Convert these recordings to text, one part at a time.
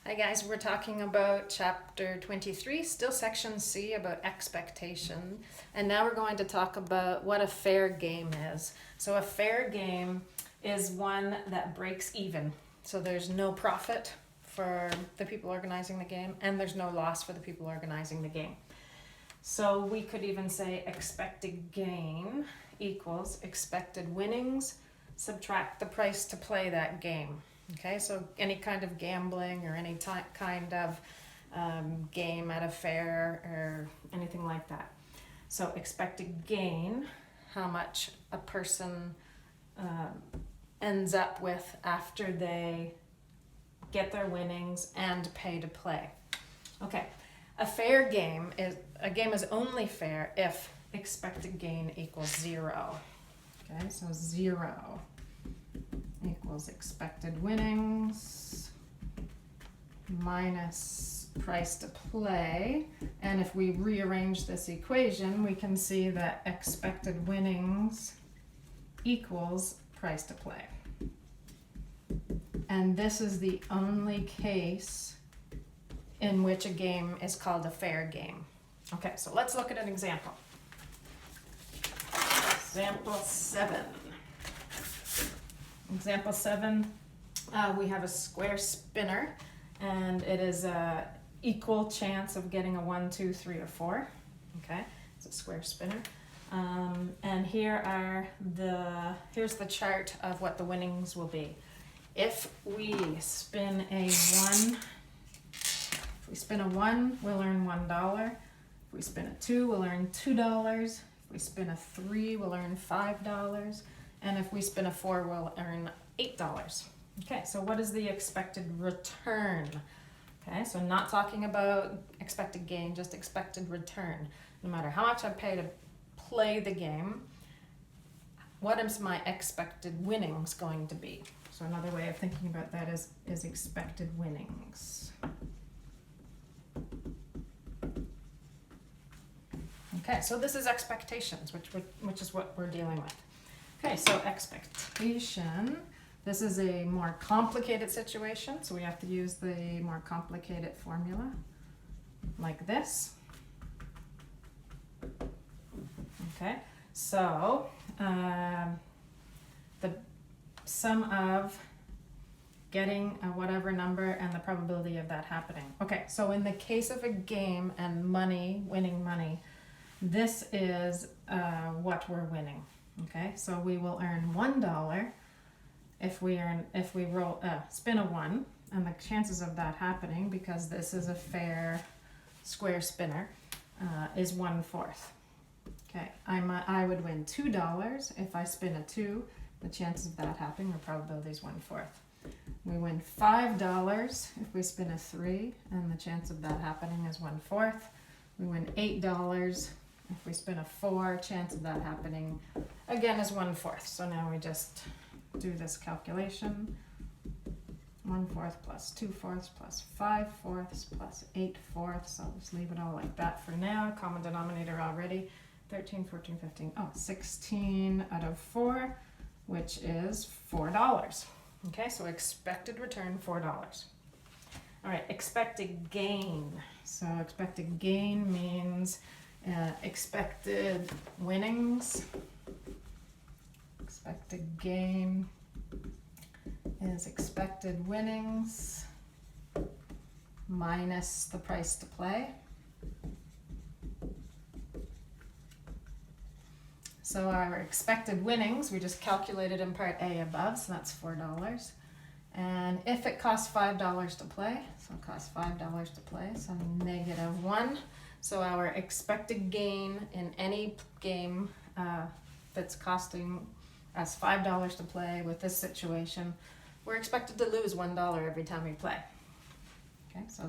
Hi guys, we're talking about chapter 23, still section C about expectation. And now we're going to talk about what a fair game is. So a fair game is one that breaks even. So there's no profit for the people organizing the game and there's no loss for the people organizing the game. So we could even say expected gain equals expected winnings, subtract the price to play that game. Okay, so any kind of gambling or any kind of game at a fair or anything like that. So expected gain, how much a person ends up with after they get their winnings and pay to play. Okay, a fair game is only fair if expected gain equals 0. Okay, so 0 equals expected winnings minus price to play. And if we rearrange this equation, we can see that expected winnings equals price to play. And this is the only case in which a game is called a fair game. Okay, so let's look at an example. Example 7. Example 7, we have a square spinner, and it is a equal chance of getting a 1, 2, 3, or 4. Okay, it's a square spinner. And here's the chart of what the winnings will be. If we spin a 1, we'll earn $1. If we spin a 2, we'll earn $2. If we spin a 3, we'll earn $5. And if we spin a 4, we'll earn $8. Okay, so what is the expected return? Okay, so not talking about expected gain, just expected return. No matter how much I pay to play the game, what is my expected winnings going to be? So another way of thinking about that is expected winnings. Okay, so this is expectations, which is what we're dealing with. Okay, so expectation. This is a more complicated situation, so we have to use the more complicated formula, like this. Okay, so the sum of getting a whatever number and the probability of that happening. Okay, so in the case of a game and winning money, this is what we're winning. Okay, so we will earn $1 if we spin a 1, and the chances of that happening, because this is a fair square spinner, is 1/4. Okay, I would win $2 if I spin a 2. The chances of that happening, or probability, is 1/4. We win $5 if we spin a 3, and the chance of that happening is 1/4. We win $8 if we spin a 4, chance of that happening again is 1/4. So now we just do this calculation. 1/4 plus 2/4 plus 5/4 plus 8/4. So I'll just leave it all like that for now. Common denominator already. 13, 14, 15. 16 out of 4, which is $4. Okay, so expected return $4. All right, expected gain. So expected gain means expected winnings. Expected gain is expected winnings minus the price to play. So our expected winnings, we just calculated in part A above, so that's $4. And if it costs $5 to play, so it costs $5 to play, so -1. So our expected gain in any game that's costing us $5 to play with this situation, we're expected to lose $1 every time we play. Okay, so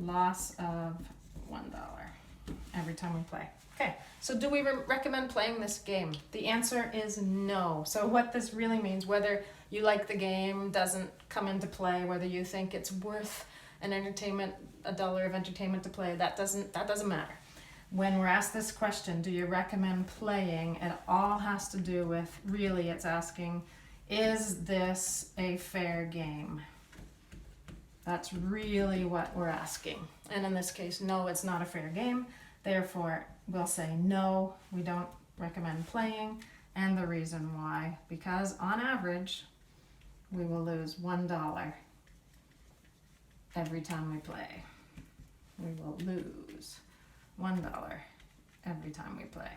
loss of $1 every time we play. Okay, so do we recommend playing this game? The answer is no. So what this really means, whether you like the game, doesn't come into play, whether you think it's worth a dollar of entertainment to play, that doesn't matter. When we're asked this question, do you recommend playing, it all has to do with, really it's asking, is this a fair game? That's really what we're asking. And in this case, no, it's not a fair game. Therefore, we'll say no, we don't recommend playing. And the reason why, because on average, we will lose $1 every time we play. We will lose $1 every time we play.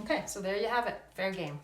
Okay, so there you have it. Fair game.